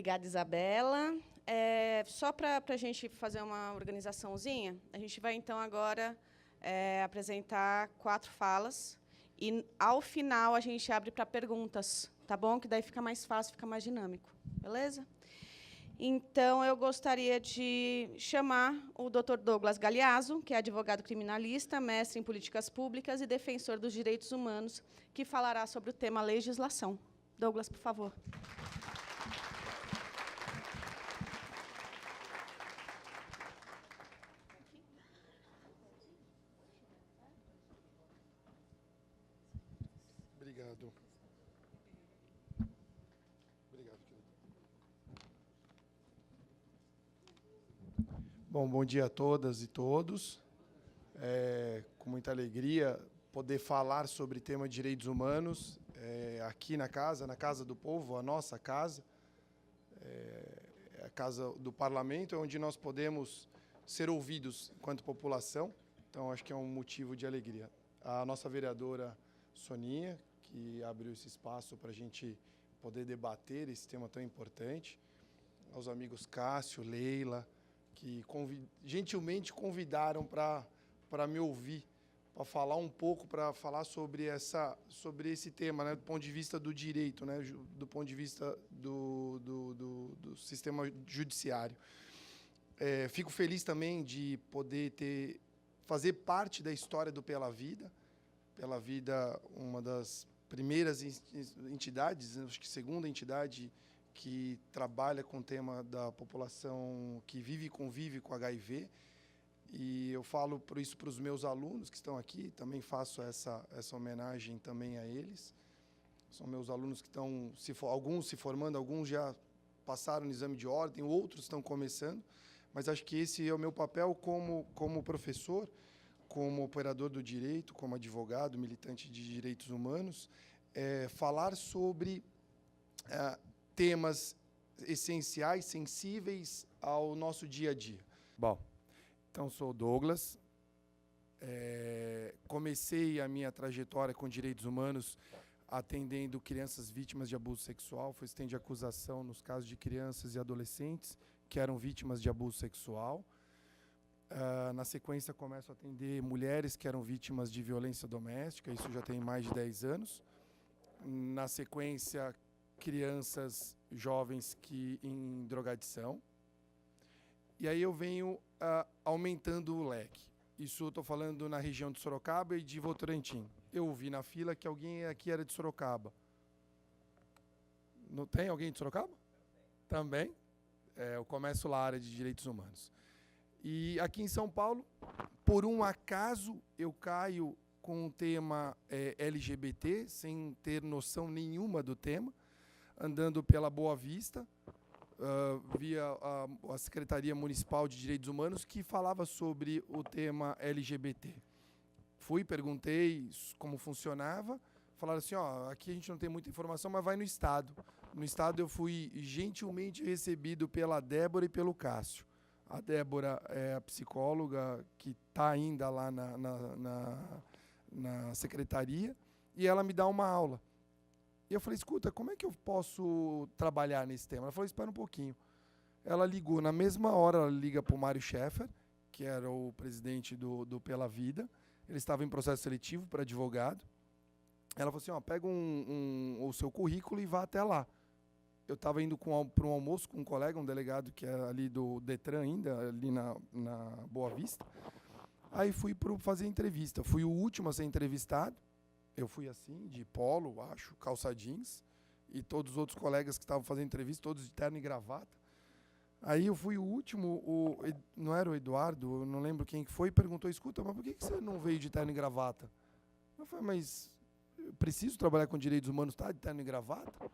Obrigada, Isabela. Só para a gente fazer uma organizaçãozinha, a gente vai, então, agora apresentar 4 falas. E, ao final, a gente abre para perguntas, tá bom? Que daí fica mais fácil, fica mais dinâmico. Beleza? Então, eu gostaria de chamar o Dr. Douglas Galeazzo, que é advogado criminalista, mestre em políticas públicas e defensor dos direitos humanos, que falará sobre o tema legislação. Douglas, por favor. Obrigado. Obrigado, querido. Bom dia a todas e todos. Com muita alegria poder falar sobre o tema de direitos humanos aqui na Casa do Povo, a nossa casa, a casa do Parlamento, onde nós podemos ser ouvidos enquanto população. Então, acho que é um motivo de alegria. A nossa vereadora Soninha, que abriu esse espaço para a gente poder debater esse tema tão importante, aos amigos Cássio, Leila, que gentilmente convidaram para me ouvir, para falar um pouco, para falar sobre esse tema, né, do ponto de vista do direito, né, do ponto de vista do sistema judiciário. Fico feliz também de poder fazer parte da história do Pela Vida. Pela Vida, uma das primeiras entidades, acho que segunda entidade que trabalha com o tema da população que vive e convive com HIV. E eu falo por isso para os meus alunos que estão aqui, também faço essa homenagem também a eles. São meus alunos que estão, alguns se formando, alguns já passaram no exame de ordem, outros estão começando, mas acho que esse é o meu papel como professor, como operador do direito, como advogado, militante de direitos humanos, falar sobre temas essenciais, sensíveis ao nosso dia a dia. Bom, então sou o Douglas. Comecei a minha trajetória com direitos humanos atendendo crianças vítimas de abuso sexual. Fui assistente de acusação nos casos de crianças e adolescentes que eram vítimas de abuso sexual. Na sequência, começo a atender mulheres que eram vítimas de violência doméstica, isso já tem mais de 10 anos. Na sequência, crianças jovens em drogadição. E aí eu venho aumentando o leque. Isso eu estou falando na região de Sorocaba e de Votorantim. Eu vi na fila que alguém aqui era de Sorocaba. Não tem alguém de Sorocaba? Também. Eu começo lá a área de direitos humanos. E aqui em São Paulo, por um acaso, eu caio com o tema LGBT, sem ter noção nenhuma do tema, andando pela Boa Vista, via a Secretaria Municipal de Direitos Humanos, que falava sobre o tema LGBT. Perguntei como funcionava, falaram assim, aqui a gente não tem muita informação, mas vai no Estado. No Estado eu fui gentilmente recebido pela Débora e pelo Cássio. A Débora é a psicóloga que está ainda lá na secretaria, e ela me dá uma aula. E eu falei, escuta, como é que eu posso trabalhar nesse tema? Ela falou, espera um pouquinho. Ela ligou, na mesma hora, ela liga para o Mário Schaeffer, que era o presidente do Pela Vida. Ele estava em processo seletivo para advogado. Ela falou assim, pega o seu currículo e vá até lá. Eu estava indo para um almoço com um colega, um delegado que era ali do Detran ainda, ali na Boa Vista. Aí fui para fazer entrevista. Fui o último a ser entrevistado. Eu fui assim, de polo, acho, calça jeans. E todos os outros colegas que estavam fazendo entrevista, todos de terno e gravata. Aí eu fui o último, não era o Eduardo, eu não lembro quem que foi, perguntou, escuta, mas por que você não veio de terno e gravata? Eu falei, mas eu preciso trabalhar com direitos humanos, tá, de terno e gravata?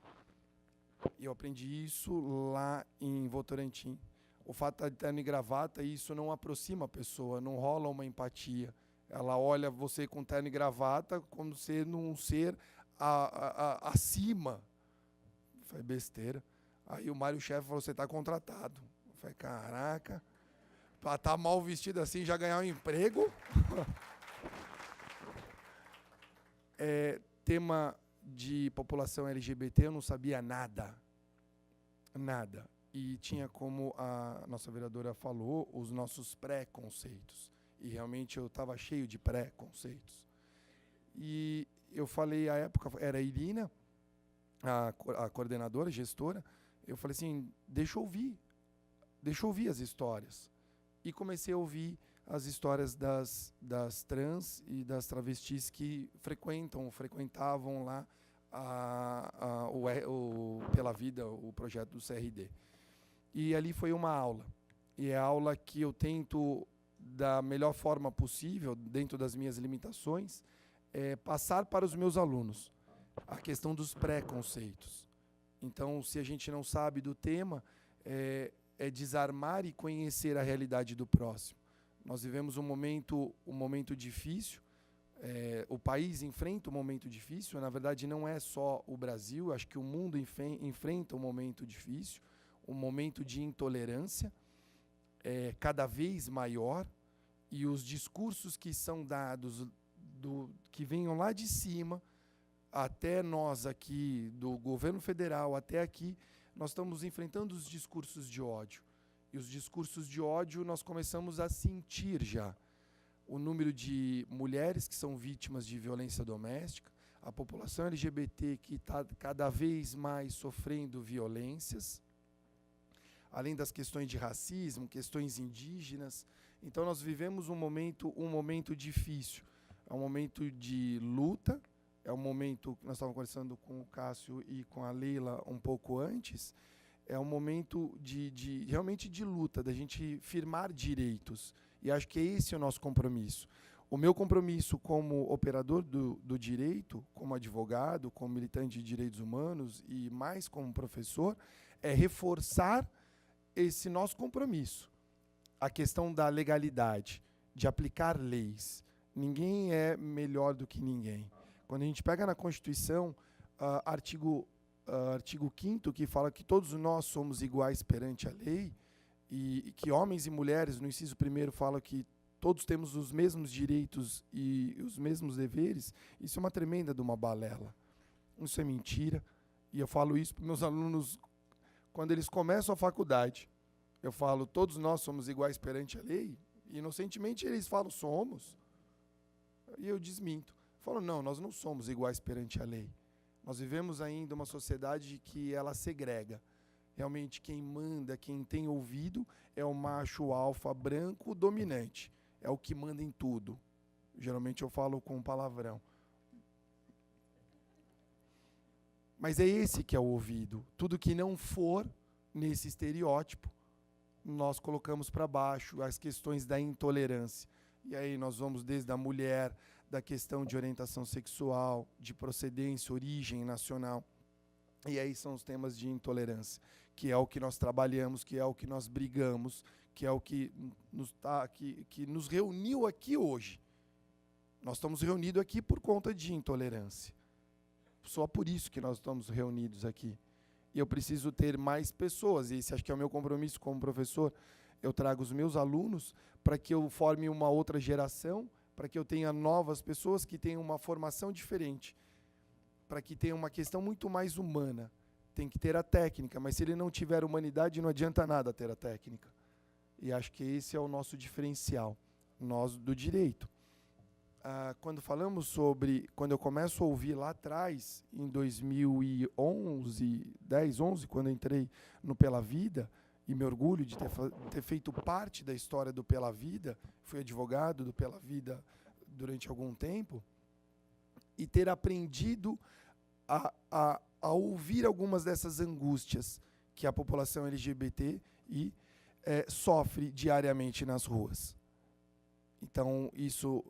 E eu aprendi isso lá em Votorantim. O fato de estar de terno e gravata, isso não aproxima a pessoa, não rola uma empatia. Ela olha você com terno e gravata como sendo um ser acima. Foi besteira. Aí o Mário Chefe falou, você está contratado. Eu falei, caraca, para estar mal vestido assim, já ganhar um emprego? Tema de população LGBT, eu não sabia nada. Nada. E tinha, como a nossa vereadora falou, os nossos pré-conceitos. E realmente eu estava cheio de pré-conceitos. E eu falei, à época, era a Irina, a coordenadora, gestora, eu falei assim, deixa eu ouvir as histórias. E comecei a ouvir as histórias das trans e das travestis que frequentavam lá Pela Vida, o projeto do CRD. E ali foi uma aula. E é a aula que eu tento, da melhor forma possível, dentro das minhas limitações, passar para os meus alunos a questão dos preconceitos. Então, se a gente não sabe do tema, é desarmar e conhecer a realidade do próximo. Nós vivemos um momento difícil, o país enfrenta um momento difícil, na verdade não é só o Brasil, acho que o mundo enfrenta um momento difícil, um momento de intolerância cada vez maior, e os discursos que são dados, que venham lá de cima, até nós aqui, do governo federal, até aqui, nós estamos enfrentando os discursos de ódio. E os discursos de ódio nós começamos a sentir já. O número de mulheres que são vítimas de violência doméstica, a população LGBT que está cada vez mais sofrendo violências, além das questões de racismo, questões indígenas. Então nós vivemos um momento difícil. É um momento de luta, é um momento que nós estávamos conversando com o Cássio e com a Leila um pouco antes, é um momento realmente de luta, da gente firmar direitos. E acho que esse é o nosso compromisso. O meu compromisso como operador do direito, como advogado, como militante de direitos humanos e mais como professor, é reforçar esse nosso compromisso. A questão da legalidade, de aplicar leis. Ninguém é melhor do que ninguém. Quando a gente pega na Constituição, artigo 5º, que fala que todos nós somos iguais perante a lei, e que homens e mulheres, no inciso 1º, fala que todos temos os mesmos direitos e os mesmos deveres, isso é uma tremenda de uma balela. Isso é mentira. E eu falo isso para meus alunos quando eles começam a faculdade. Eu falo, todos nós somos iguais perante a lei, e inocentemente eles falam, somos. E eu desminto. Falo, não, nós não somos iguais perante a lei. Nós vivemos ainda uma sociedade que ela segrega. Realmente quem manda, quem tem ouvido, é o macho alfa branco dominante. É o que manda em tudo. Geralmente eu falo com palavrão. Mas é esse que é o ouvido. Tudo que não for nesse estereótipo, nós colocamos para baixo as questões da intolerância. E aí nós vamos desde a mulher, da questão de orientação sexual, de procedência, origem nacional. E aí são os temas de intolerância, que é o que nós trabalhamos, que é o que nós brigamos, que é o que nos reuniu aqui hoje. Nós estamos reunidos aqui por conta de intolerância. Só por isso que nós estamos reunidos aqui. E eu preciso ter mais pessoas, e esse acho que é o meu compromisso como professor. Eu trago os meus alunos para que eu forme uma outra geração, para que eu tenha novas pessoas que tenham uma formação diferente, para que tenha uma questão muito mais humana. Tem que ter a técnica, mas se ele não tiver humanidade, não adianta nada ter a técnica. E acho que esse é o nosso diferencial, nós do direito. Quando eu começo a ouvir lá atrás, em 2011, 10, 11, quando eu entrei no Pela Vida, e me orgulho de ter feito parte da história do Pela Vida, fui advogado do Pela Vida durante algum tempo, e ter aprendido a ouvir algumas dessas angústias que a população LGBT sofre diariamente nas ruas. Então, isso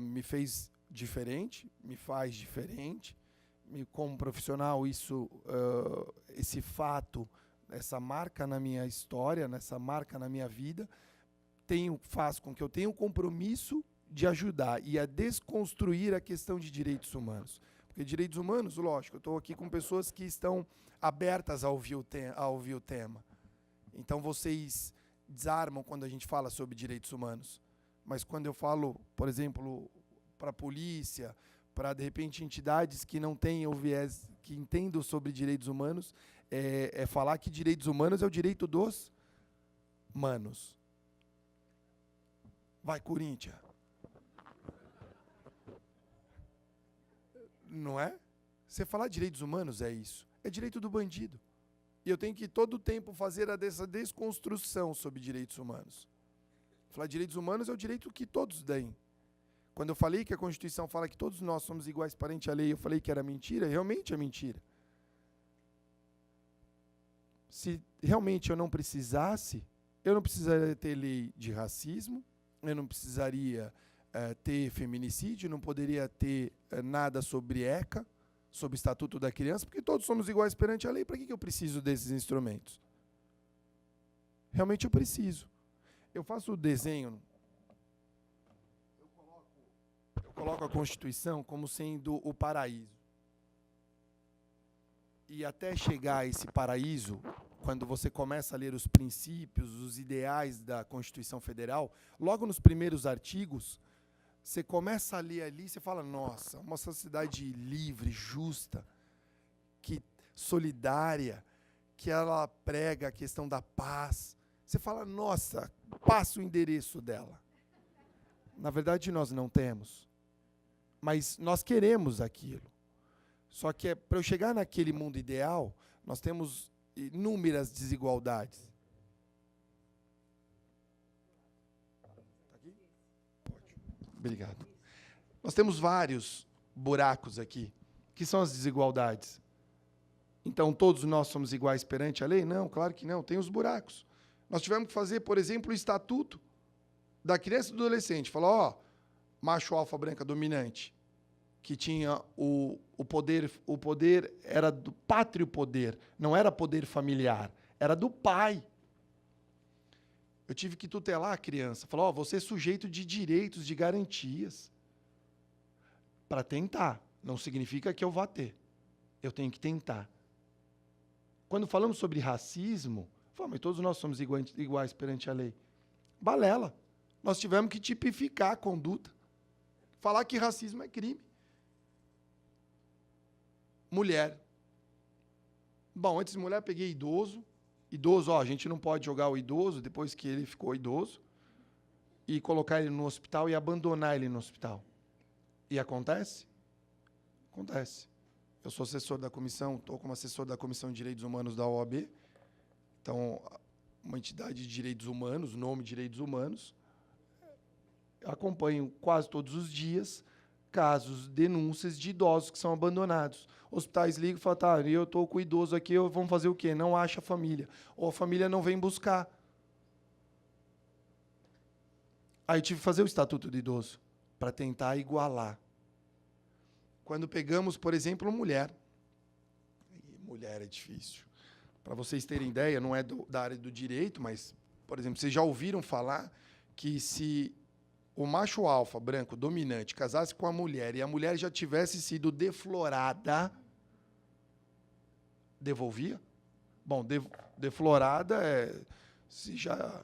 me fez diferente, me faz diferente. Como profissional, esse fato, essa marca na minha história, essa marca na minha vida, faz com que eu tenha um compromisso de ajudar e a desconstruir a questão de direitos humanos. Porque direitos humanos, lógico, eu estou aqui com pessoas que estão abertas a ouvir o tema. Então, vocês desarmam quando a gente fala sobre direitos humanos. Mas quando eu falo, por exemplo, para a polícia, para, de repente, entidades que não tenham viés, que entendam sobre direitos humanos, é falar que direitos humanos é o direito dos manos. Vai, Corinthians. Não é? Você falar direitos humanos é isso. É direito do bandido. E eu tenho que todo o tempo fazer essa desconstrução sobre direitos humanos. Falar direitos humanos é o direito que todos têm. Quando eu falei que a Constituição fala que todos nós somos iguais perante a lei, eu falei que era mentira, realmente é mentira. Se realmente eu não precisasse, eu não precisaria ter lei de racismo, eu não precisaria ter feminicídio, não poderia ter nada sobre ECA, sobre o Estatuto da Criança, porque todos somos iguais perante a lei. Para que eu preciso desses instrumentos? Realmente eu preciso. Eu faço o desenho, eu coloco a Constituição como sendo o paraíso. E até chegar a esse paraíso, quando você começa a ler os princípios, os ideais da Constituição Federal, logo nos primeiros artigos, você começa a ler ali, você fala, nossa, uma sociedade livre, justa, solidária, que ela prega a questão da paz. Você fala, nossa, passa o endereço dela. Na verdade, nós não temos. Mas nós queremos aquilo. Só que para eu chegar naquele mundo ideal, nós temos inúmeras desigualdades. Aqui? Obrigado. Nós temos vários buracos aqui, que são as desigualdades. Então, todos nós somos iguais perante a lei? Não, claro que não, tem os buracos. Nós tivemos que fazer, por exemplo, o Estatuto da Criança e do Adolescente. Falou, ó, macho alfa branca dominante, que tinha o poder era do pátrio poder, não era poder familiar, era do pai. Eu tive que tutelar a criança. Falou, ó, você é sujeito de direitos, de garantias. Para tentar. Não significa que eu vá ter. Eu tenho que tentar. Quando falamos sobre racismo, mas todos nós somos iguais perante a lei. Balela. Nós tivemos que tipificar a conduta. Falar que racismo é crime. Mulher. Bom, antes de mulher, peguei idoso. Idoso, ó, a gente não pode jogar o idoso depois que ele ficou idoso e colocar ele no hospital e abandonar ele no hospital. E acontece? Acontece. Eu sou assessor da comissão, estou como assessor da Comissão de Direitos Humanos da OAB. Então, uma entidade de direitos humanos, nome Direitos Humanos. Eu acompanho quase todos os dias casos, denúncias de idosos que são abandonados. Hospitais ligam e falam, tá, eu estou com o idoso aqui, vamos fazer o quê? Não acha a família. Ou a família não vem buscar. Aí eu tive que fazer o Estatuto do Idoso, para tentar igualar. Quando pegamos, por exemplo, mulher. Mulher é difícil. Para vocês terem ideia, não é da área do direito, mas, por exemplo, vocês já ouviram falar que se o macho alfa branco dominante casasse com a mulher e a mulher já tivesse sido deflorada, devolvia? Bom, deflorada é... se já...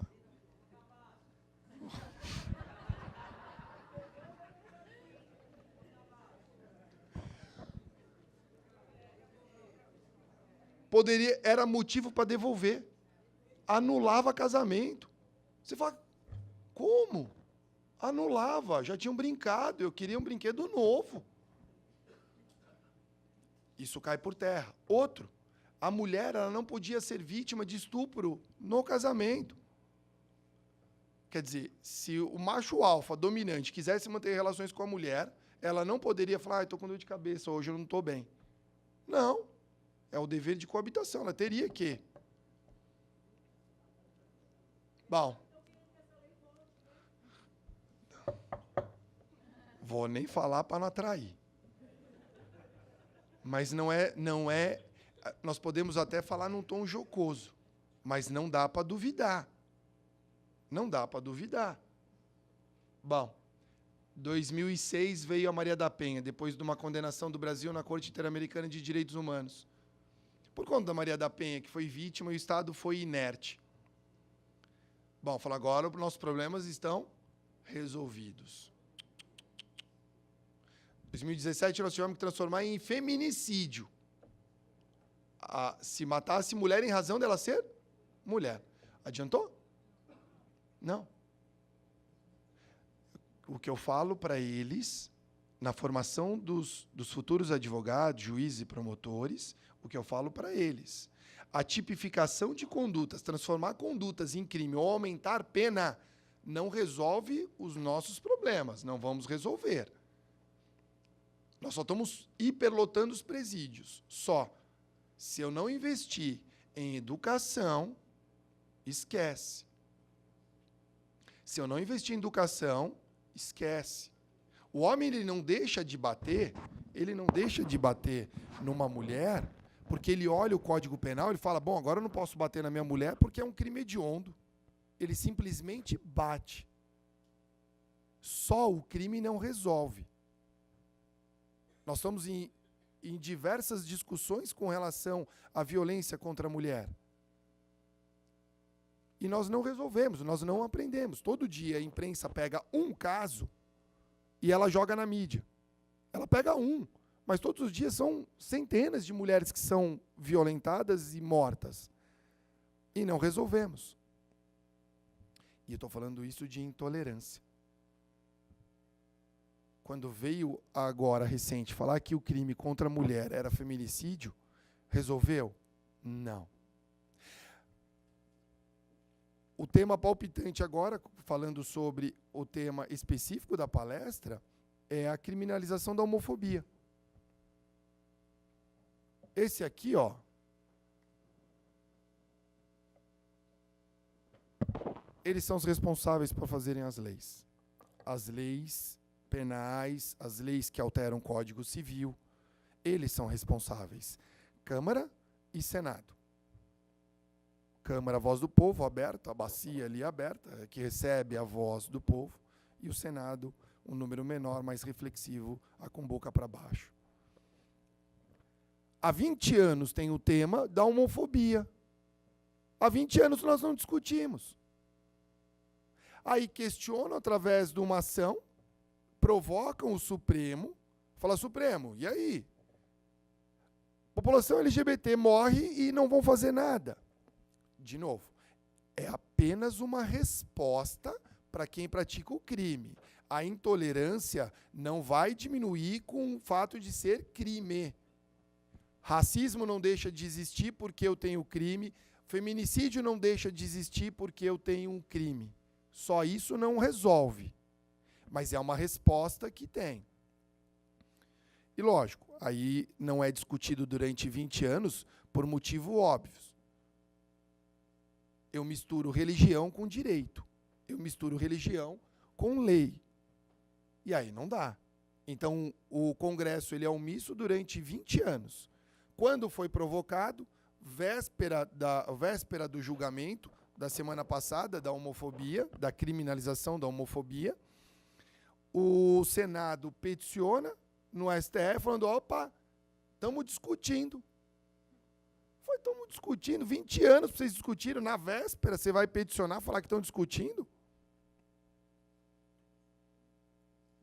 era motivo para devolver. Anulava casamento. Você fala, como? Anulava, já tinham brincado, eu queria um brinquedo novo. Isso cai por terra. Outro, a mulher ela não podia ser vítima de estupro no casamento. Quer dizer, se o macho alfa dominante quisesse manter relações com a mulher, ela não poderia falar, estou com dor de cabeça, hoje eu não estou bem. Não. É o dever de coabitação, ela teria que. Bom. Vou nem falar para não atrair. Mas não é... Nós podemos até falar num tom jocoso, mas não dá para duvidar. Não dá para duvidar. Bom, 2006 veio a Maria da Penha, depois de uma condenação do Brasil na Corte Interamericana de Direitos Humanos. Por conta da Maria da Penha, que foi vítima, e o Estado foi inerte. Bom, fala agora, os nossos problemas estão resolvidos. Em 2017, nós tivemos que transformar em feminicídio se matasse mulher em razão dela ser mulher. Adiantou? Não. O que eu falo para eles, na formação dos futuros advogados, juízes e promotores, o que eu falo para eles, a tipificação de condutas, transformar condutas em crime ou aumentar pena, não resolve os nossos problemas, não vamos resolver. Nós só estamos hiperlotando os presídios. Só. Se eu não investir em educação, esquece. Se eu não investir em educação, esquece. O homem ele não deixa de bater numa mulher, porque ele olha o Código Penal e fala, bom, agora eu não posso bater na minha mulher porque é um crime hediondo. Ele simplesmente bate. Só o crime não resolve. Nós estamos em diversas discussões com relação à violência contra a mulher. E nós não resolvemos, nós não aprendemos. Todo dia a imprensa pega um caso e ela joga na mídia. Ela pega um, mas todos os dias são centenas de mulheres que são violentadas e mortas. E não resolvemos. E eu estou falando isso de intolerância. Quando veio agora, recente, falar que o crime contra a mulher era feminicídio, resolveu? Não. O tema palpitante agora, falando sobre o tema específico da palestra, é a criminalização da homofobia. Esse aqui, ó, eles são os responsáveis por fazerem as leis. As leis penais, as leis que alteram o Código Civil, eles são responsáveis. Câmara e Senado. Câmara, a voz do povo, aberta, a bacia ali aberta, que recebe a voz do povo, e o Senado, um número menor, mais reflexivo, com boca para baixo. Há 20 anos tem o tema da homofobia. Há 20 anos nós não discutimos. Aí questionam através de uma ação, provocam o Supremo, fala, Supremo, e aí? A população LGBT morre e não vão fazer nada. De novo, é apenas uma resposta para quem pratica o crime. A intolerância não vai diminuir com o fato de ser crime. Racismo não deixa de existir porque eu tenho crime. Feminicídio não deixa de existir porque eu tenho um crime. Só isso não resolve. Mas é uma resposta que tem. E lógico, aí não é discutido durante 20 anos por motivo óbvio. Eu misturo religião com direito. Eu misturo religião com lei. E aí não dá. Então, o Congresso ele é omisso durante 20 anos. Quando foi provocado, véspera do julgamento da semana passada, da homofobia, da criminalização da homofobia, o Senado peticiona no STF, falando, opa, estamos discutindo. Estamos discutindo, 20 anos para vocês discutirem, na véspera você vai peticionar, falar que estão discutindo?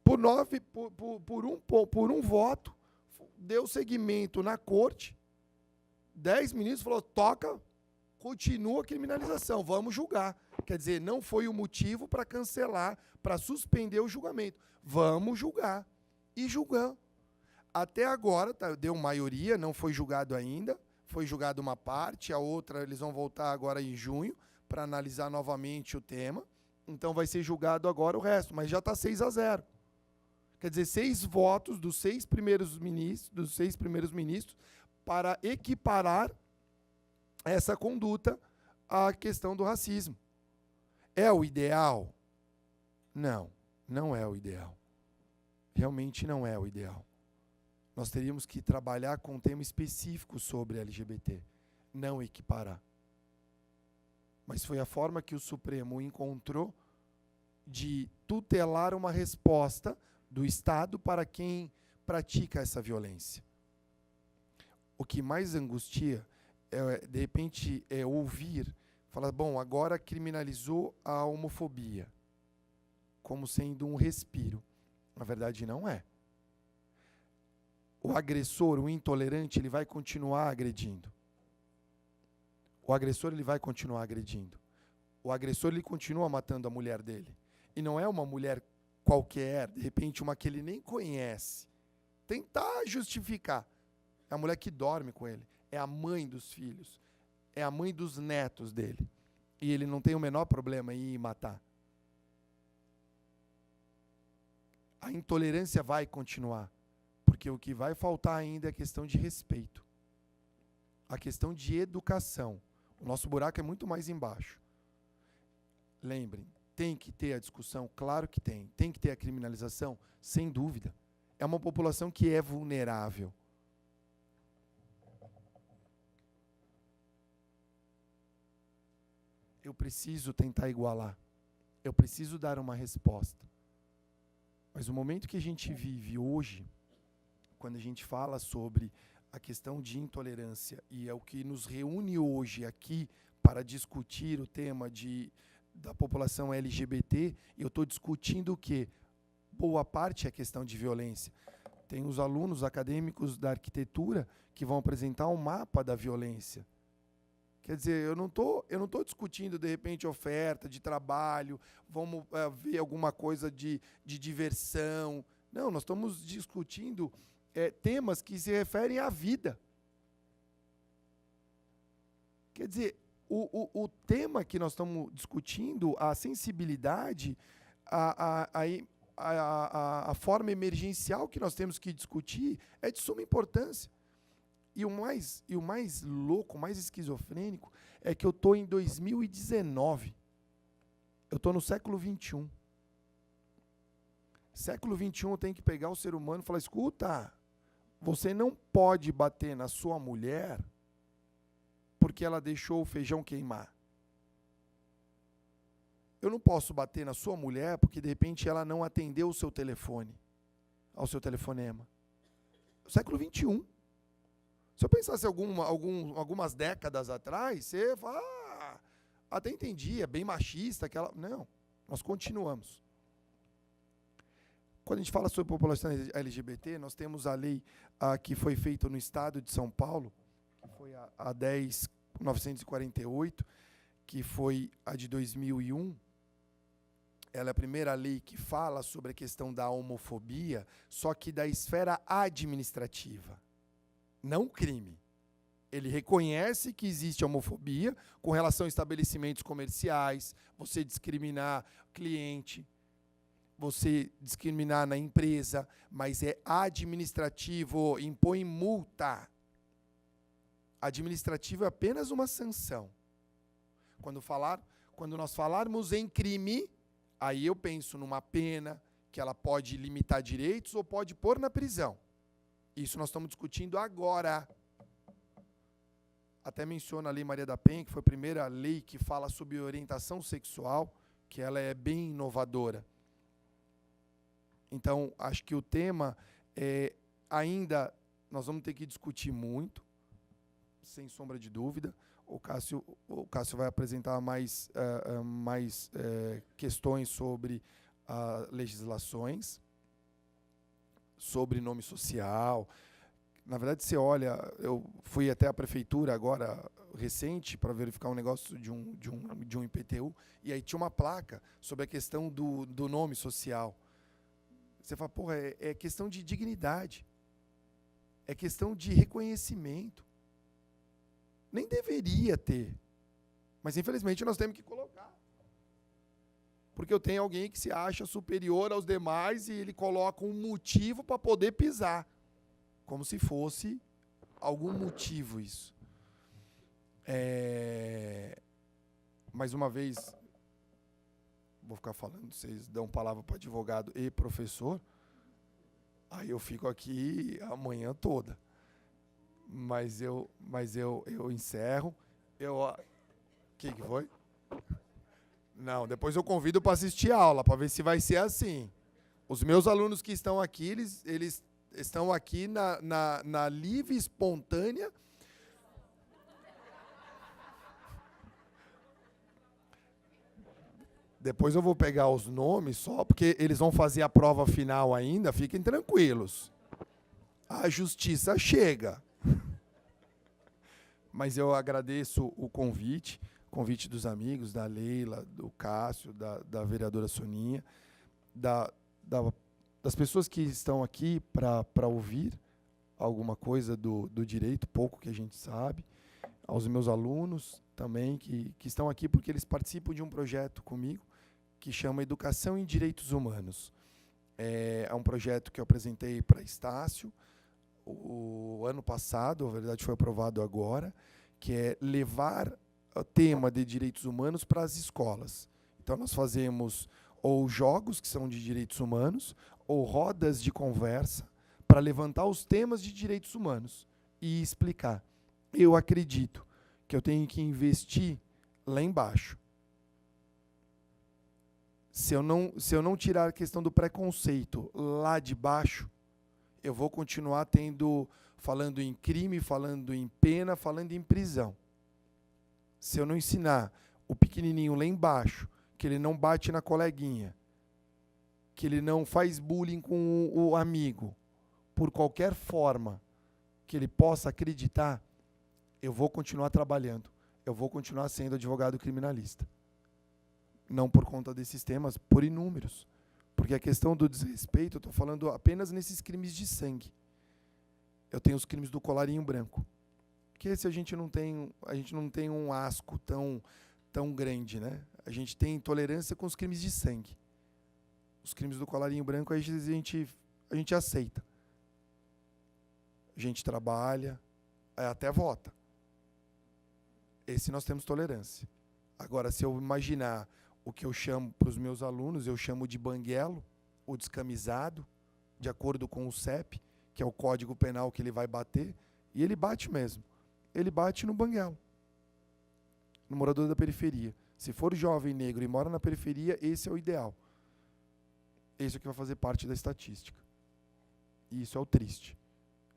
Por um voto, deu seguimento na corte, 10 ministros falaram, toca, continua a criminalização, vamos julgar. Quer dizer, não foi o motivo para cancelar, para suspender o julgamento. Vamos julgar. E julgamos. Até agora, deu maioria, não foi julgado ainda, foi julgada uma parte, a outra eles vão voltar agora em junho para analisar novamente o tema. Então vai ser julgado agora o resto, mas já está 6-0. Quer dizer, 6 votos dos 6 primeiros ministros para equiparar essa conduta à questão do racismo. É o ideal? Não, não é o ideal. Realmente não é o ideal. Nós teríamos que trabalhar com um tema específico sobre LGBT, não equiparar. Mas foi a forma que o Supremo encontrou de tutelar uma resposta do Estado para quem pratica essa violência. O que mais angustia, de repente, é ouvir, falar, bom, agora criminalizou a homofobia, como sendo um respiro. Na verdade, não é. O agressor, o intolerante, ele vai continuar agredindo. o agressor ele vai continuar agredindo. O agressor ele continua matando a mulher dele. E não é uma mulher qualquer, de repente uma que ele nem conhece. Tentar justificar. É a mulher que dorme com ele. É a mãe dos filhos. É a mãe dos netos dele. E ele não tem o menor problema em ir matar. A intolerância vai continuar. Porque o que vai faltar ainda é a questão de respeito. A questão de educação. O nosso buraco é muito mais embaixo. Lembrem, tem que ter a discussão? Claro que tem. Tem que ter a criminalização? Sem dúvida. É uma população que é vulnerável. Eu preciso tentar igualar. Eu preciso dar uma resposta. Mas o momento que a gente vive hoje, quando a gente fala sobre a questão de intolerância, e é o que nos reúne hoje aqui para discutir o tema da população LGBT, eu estou discutindo o quê? Boa parte é questão de violência. Tem os alunos acadêmicos da arquitetura que vão apresentar um mapa da violência. Quer dizer, eu não tô discutindo, de repente, oferta de trabalho, vamos ver alguma coisa de diversão. Não, nós estamos discutindo temas que se referem à vida. Quer dizer, o tema que nós estamos discutindo, a sensibilidade, a forma emergencial que nós temos que discutir é de suma importância. E o mais louco, o mais esquizofrênico, é que eu estou em 2019. Eu estou no século XXI. Século XXI eu tenho que pegar o ser humano e falar, escuta, você não pode bater na sua mulher porque ela deixou o feijão queimar. Eu não posso bater na sua mulher porque, de repente, ela não atendeu o seu telefone, ao seu telefonema. Século XXI. Se eu pensasse algumas décadas atrás, você fala, até entendi, é bem machista. Não, nós continuamos. Quando a gente fala sobre população LGBT, nós temos a lei que foi feita no estado de São Paulo, que foi a 10.948, que foi a de 2001. Ela é a primeira lei que fala sobre a questão da homofobia, só que da esfera administrativa. Não crime. Ele reconhece que existe homofobia com relação a estabelecimentos comerciais, você discriminar cliente, você discriminar na empresa, mas é administrativo, impõe multa. Administrativo é apenas uma sanção. Quando nós falarmos em crime, aí eu penso numa pena que ela pode limitar direitos ou pode pôr na prisão. Isso nós estamos discutindo agora. Até menciona a Lei Maria da Penha, que foi a primeira lei que fala sobre orientação sexual, que ela é bem inovadora. Então, acho que o tema ainda nós vamos ter que discutir muito, sem sombra de dúvida. O Cássio vai apresentar mais questões sobre legislações, sobre nome social. Na verdade, você olha, eu fui até a prefeitura agora, recente, para verificar um negócio de um IPTU, e aí tinha uma placa sobre a questão do nome social. Você fala, porra, é questão de dignidade, é questão de reconhecimento. Nem deveria ter, mas infelizmente nós temos que colocar. Porque eu tenho alguém que se acha superior aos demais e ele coloca um motivo para poder pisar. Como se fosse algum motivo isso. Mais uma vez, vou ficar falando, vocês dão palavra para advogado e professor, aí eu fico aqui a manhã toda. Mas eu encerro. O que foi? Não, depois eu convido para assistir a aula, para ver se vai ser assim. Os meus alunos que estão aqui, eles estão aqui na livre, espontânea. Depois eu vou pegar os nomes só, porque eles vão fazer a prova final ainda, fiquem tranquilos. A justiça chega. Mas eu agradeço o convite dos amigos, da Leila, do Cássio, da vereadora Soninha, da, das pessoas que estão aqui para ouvir alguma coisa do direito, pouco que a gente sabe, aos meus alunos também, que estão aqui porque eles participam de um projeto comigo, que chama Educação em Direitos Humanos. É um projeto que eu apresentei para Estácio o ano passado, na verdade foi aprovado agora, que é levar o tema de direitos humanos para as escolas. Então, nós fazemos ou jogos que são de direitos humanos, ou rodas de conversa para levantar os temas de direitos humanos e explicar. Eu acredito que eu tenho que investir lá embaixo. Se eu não tirar a questão do preconceito lá de baixo, eu vou continuar falando em crime, falando em pena, falando em prisão. Se eu não ensinar o pequenininho lá embaixo, que ele não bate na coleguinha, que ele não faz bullying com o amigo, por qualquer forma que ele possa acreditar, eu vou continuar trabalhando, eu vou continuar sendo advogado criminalista. Não por conta desses temas, por inúmeros. Porque a questão do desrespeito, eu estou falando apenas nesses crimes de sangue. Eu tenho os crimes do colarinho branco. Que esse a gente não tem um asco tão grande, né? A gente tem intolerância com os crimes de sangue. Os crimes do colarinho branco a gente aceita. A gente trabalha, até vota. Esse nós temos tolerância. Agora, se eu imaginar o que eu chamo para os meus alunos, eu chamo de banguelo, o descamisado, de acordo com o CEP, que é o Código Penal que ele vai bater, e ele bate mesmo. Ele bate no banguelo, no morador da periferia. Se for jovem negro e mora na periferia, esse é o ideal. Esse é o que vai fazer parte da estatística. E isso é o triste.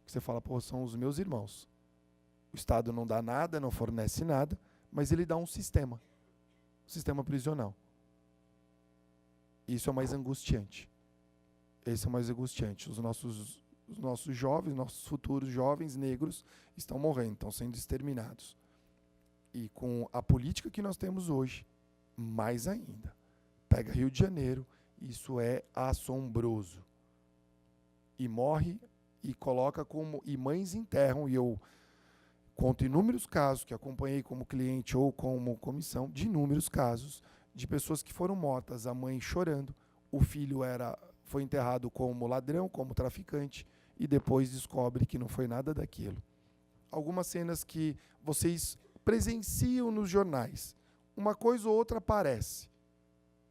Você fala, pô, são os meus irmãos. O Estado não dá nada, não fornece nada, mas ele dá um sistema prisional. Isso é o mais angustiante. Esse é o mais angustiante. Os nossos jovens, nossos futuros jovens negros estão morrendo, estão sendo exterminados. E com a política que nós temos hoje, mais ainda. Pega Rio de Janeiro, isso é assombroso. E morre e coloca como... E mães enterram, e eu conto inúmeros casos que acompanhei como cliente ou como comissão, de inúmeros casos de pessoas que foram mortas, a mãe chorando, o filho foi enterrado como ladrão, como traficante, e depois descobre que não foi nada daquilo. Algumas cenas que vocês presenciam nos jornais, uma coisa ou outra aparece,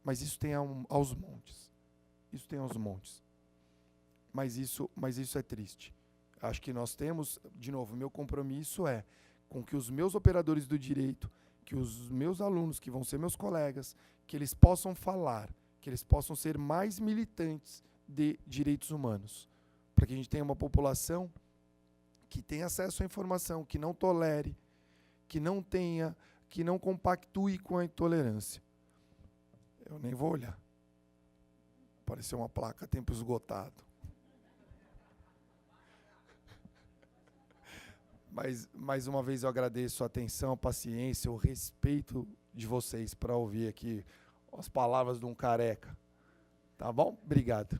mas isso tem aos montes. Isso tem aos montes. Mas isso é triste. Acho que nós temos, de novo, meu compromisso é com que os meus operadores do direito, que os meus alunos, que vão ser meus colegas, que eles possam falar, que eles possam ser mais militantes de direitos humanos, para que a gente tenha uma população que tenha acesso à informação, que não tolere, que não compactue com a intolerância. Eu nem vou olhar. Apareceu uma placa, tempo esgotado. Mas, mais uma vez, eu agradeço a atenção, a paciência, o respeito de vocês para ouvir aqui as palavras de um careca. Tá bom? Obrigado.